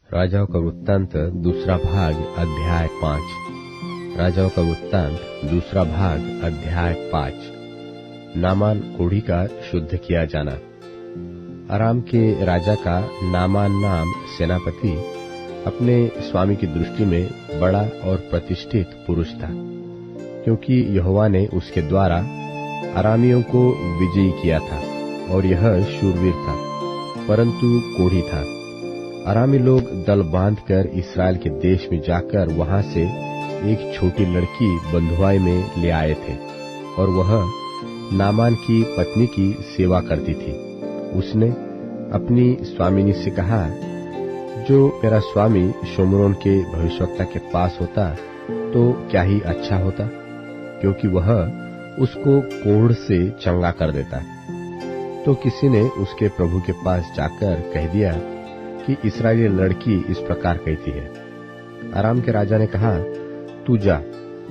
राजाओं का वृत्तांत दूसरा भाग अध्याय 5। राजाओं का वृत्तांत दूसरा भाग अध्याय 5। नामान कोढ़ी का शुद्ध किया जाना। अराम के राजा का नामान नाम सेनापति अपने स्वामी की दृष्टि में बड़ा और प्रतिष्ठित पुरुष था, क्योंकि यहोवा ने उसके द्वारा अरामियों को विजयी किया था और यह शूरवीर था, परंतु कोढ़ी था। अरामी लोग दल बांधकर इसराइल के देश में जाकर वहां से एक छोटी लड़की बंधुआई में ले आए थे और वह नामान की पत्नी की सेवा करती थी। उसने अपनी स्वामिनी से कहा, जो मेरा स्वामी शोमरोन के भविष्यवक्ता के पास होता तो क्या ही अच्छा होता, क्योंकि वह उसको कोढ़ से चंगा कर देता। तो किसी ने उसके प्रभु के पास जाकर कह दिया कि इस्राएली लड़की इस प्रकार कहती है। अराम के राजा ने कहा, तू जा,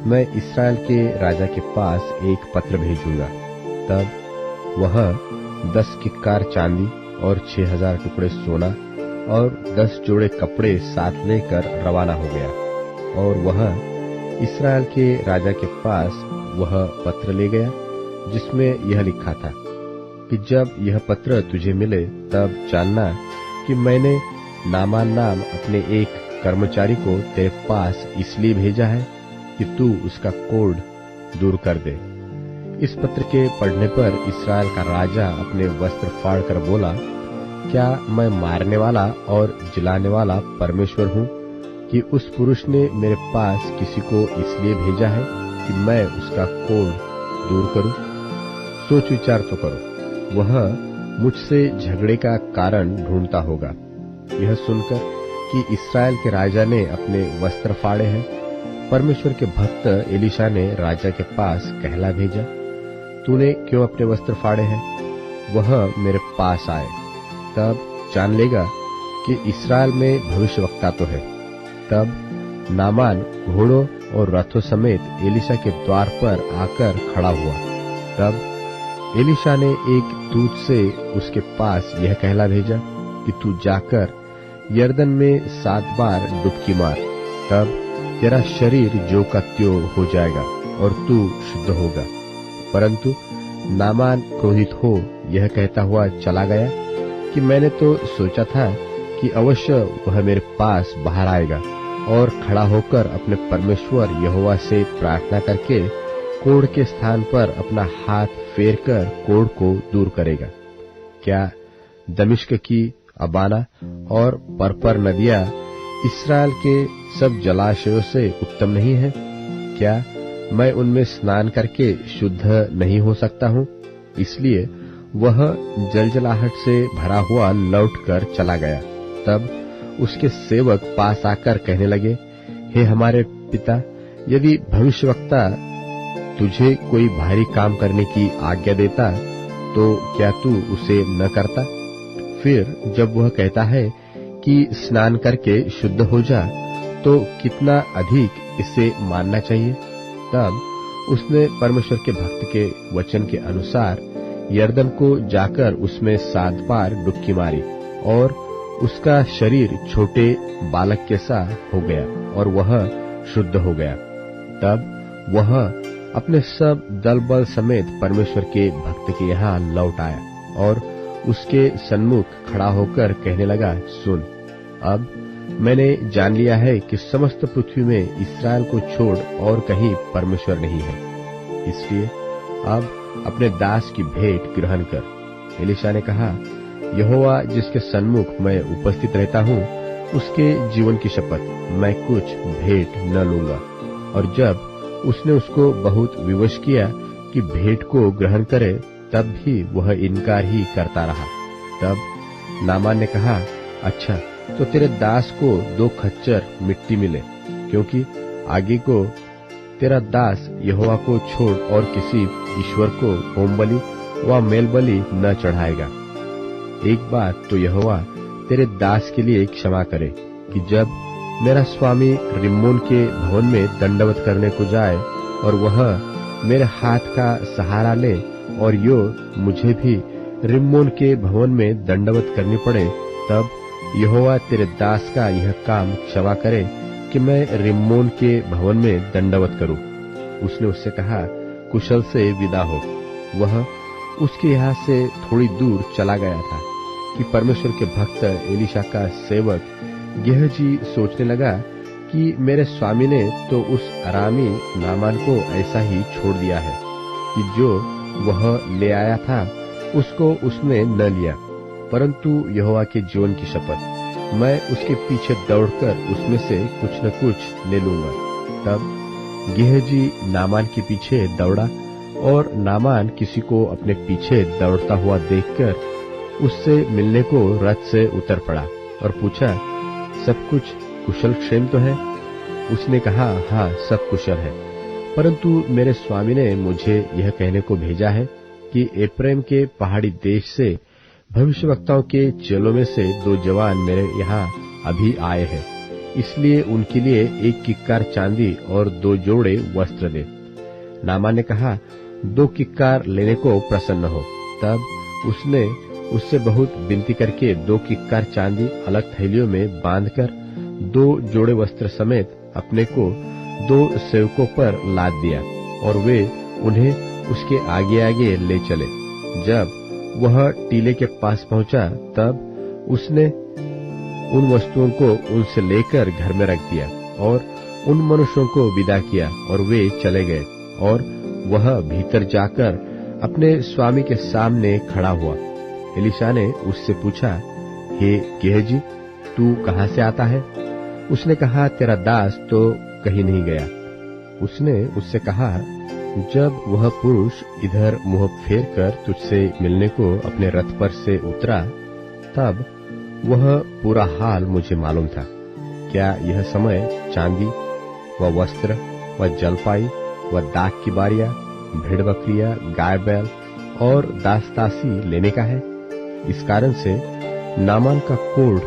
मैं इस्राएल के राजा के पास एक पत्र भेजूंगा। तब वह 10 किक्कार चांदी और 6000 टुकड़े सोना और 10 जोड़े कपड़े साथ लेकर रवाना हो गया, और वह इस्राएल के राजा के पास वह पत्र ले गया, जिसमें यह लिखा था कि जब यह पत्र तुझे मिले तब जानना कि मैंने नामान नाम अपने एक कर्मचारी को तेरे पास इसलिए भेजा है कि तू उसका कोढ़ दूर कर दे। इस पत्र के पढ़ने पर इस्राएल का राजा अपने वस्त्र फाड़कर बोला, क्या मैं मारने वाला और जिलाने वाला परमेश्वर हूँ कि उस पुरुष ने मेरे पास किसी को इसलिए भेजा है कि मैं उसका कोढ़ दूर करूं? सोच विचार तो करो, वह मुझसे झगड़े का कारण ढूंढता होगा। यह सुनकर कि इस्राएल के राजा ने अपने वस्त्र फाड़े हैं, परमेश्वर के भक्त एलीशा ने राजा के पास कहला भेजा, तूने क्यों अपने वस्त्र फाड़े हैं? वह मेरे पास आए, तब जान लेगा कि इस्राएल में भविष्यवक्ता तो है। तब नामान घोड़ों और रथों समेत एलीशा के द्वार पर आकर खड़ा हुआ। तब एलीशा ने एक दूत से उसके पास यह कहला भेजा कि तू जाकर यरदन में 7 बार डुबकी मार, तब तेरा शरीर जो का त्यों हो जाएगा और तू शुद्ध होगा। परंतु नामान क्रोधित हो यह कहता हुआ चला गया कि मैंने तो सोचा था कि अवश्य वह मेरे पास बाहर आएगा और खड़ा होकर अपने परमेश्वर यहोवा से प्रार्थना करके कोढ़ के स्थान पर अपना हाथ फेर कर कोढ़ को दूर करेगा। क्या दमिश्क की अबाना और परपर नदियां इस्राएल के सब जलाशयों से उत्तम नहीं है? क्या मैं उनमें स्नान करके शुद्ध नहीं हो सकता हूँ? इसलिए वह जलजलाहट से भरा हुआ लौटकर चला गया। तब उसके सेवक पास आकर कहने लगे, हे हमारे पिता, यदि भविष्यवक्ता तुझे कोई भारी काम करने की आज्ञा देता तो क्या तू उसे न करता? फिर जब वह कहता है कि स्नान करके शुद्ध हो जा, तो कितना अधिक इसे मानना चाहिए। तब उसने परमेश्वर के भक्त के वचन के अनुसार यरदन को जाकर उसमें 7 बार डुबकी मारी, और उसका शरीर छोटे बालक के सा हो गया और वह शुद्ध हो गया। तब वह अपने सब दल बल समेत परमेश्वर के भक्त के यहाँ लौट आया और उसके सन्मुख खड़ा होकर कहने लगा, सुन, अब मैंने जान लिया है कि समस्त पृथ्वी में इस्राएल को छोड़ और कहीं परमेश्वर नहीं है। इसलिए अब अपने दास की भेंट ग्रहण कर। एलीशा ने कहा, यहोवा जिसके सन्मुख मैं उपस्थित रहता हूँ, उसके जीवन की शपथ, मैं कुछ भेंट न लूंगा। और जब उसने उसको बहुत विवश किया कि भेंट को ग्रहण करे, तब भी वह इनकार ही करता रहा। तब नामान ने कहा, अच्छा, तो तेरे दास को 2 खच्चर मिट्टी मिले, क्योंकि आगे को तेरा दास यहोवा को छोड़ और किसी ईश्वर को होम बलि व मेल बलि न चढ़ाएगा। एक बात तो यहोवा तेरे दास के लिए क्षमा करे कि जब मेरा स्वामी रिम्मोन के भवन में दंडवत करने को जाए और वह मेरे हाथ का सहारा ले, और यो मुझे भी रिम्मोन के भवन में दंडवत करनी पड़े, तब यहोवा तेरे दास का यह काम क्षमा करे कि मैं रिम्मोन के भवन में दंडवत करूं। उसने उससे कहा, कुशल से विदा हो। वह उसके यहाँ से थोड़ी दूर चला गया था कि परमेश्वर के भक्त एलीशा का सेवक गेहजी सोचने लगा कि मेरे स्वामी ने तो उस अरामी नामान को ऐसा ही छोड़ दिया है कि जो वह ले आया था उसको उसने न लिया, परंतु यहोवा के जीवन की शपथ मैं उसके पीछे दौड़कर उसमें से कुछ न कुछ ले लूंगा। तब गेहजी नामान के पीछे दौड़ा और नामान किसी को अपने पीछे दौड़ता हुआ देखकर उससे मिलने को रथ से उतर पड़ा और पूछा, सब कुछ कुशल क्षेम तो है? उसने कहा, हाँ, सब कुशल है, परंतु मेरे स्वामी ने मुझे यह कहने को भेजा है कि एप्रैम के पहाड़ी देश से भविष्यवक्ताओं के चेलों में से 2 जवान मेरे यहाँ अभी आए हैं, इसलिए उनके लिए 1 किक्कार चांदी और 2 जोड़े वस्त्र दे। नामान ने कहा, 2 किक्कार लेने को प्रसन्न हो। तब उसने उससे बहुत विनती करके 2 किक्कार चांदी अलग थैलियों में बांधकर 2 जोड़े वस्त्र समेत अपने को 2 सेवकों पर लाद दिया और वे उन्हें उसके आगे आगे ले चले। जब वह टीले के पास पहुंचा तब उसने उन वस्तुओं को उनसे लेकर घर में रख दिया और उन मनुष्यों को विदा किया और वे चले गए। और वह भीतर जाकर अपने स्वामी के सामने खड़ा हुआ। एलीशा ने उससे पूछा, हे गेहजी, तू कहाँ से आता है? उसने कहा, तेरा दास तो कहीं नहीं गया। उसने उससे कहा, जब वह पुरुष इधर मुंह फेर कर तुझसे मिलने को अपने रथ पर से उतरा तब वह पूरा हाल मुझे मालूम था। क्या यह समय चांदी व वस्त्र व जलपाई व दाख की बारियां, भेड़ बकरियां, गाय बैल और दास दासी लेने का है? इस कारण से नामान का कोढ़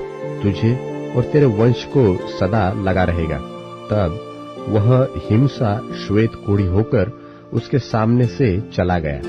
तुझे और तेरे वंश को सदा लगा रहेगा। तब वह हिमसा श्वेत कोढ़ी होकर उसके सामने से चला गया।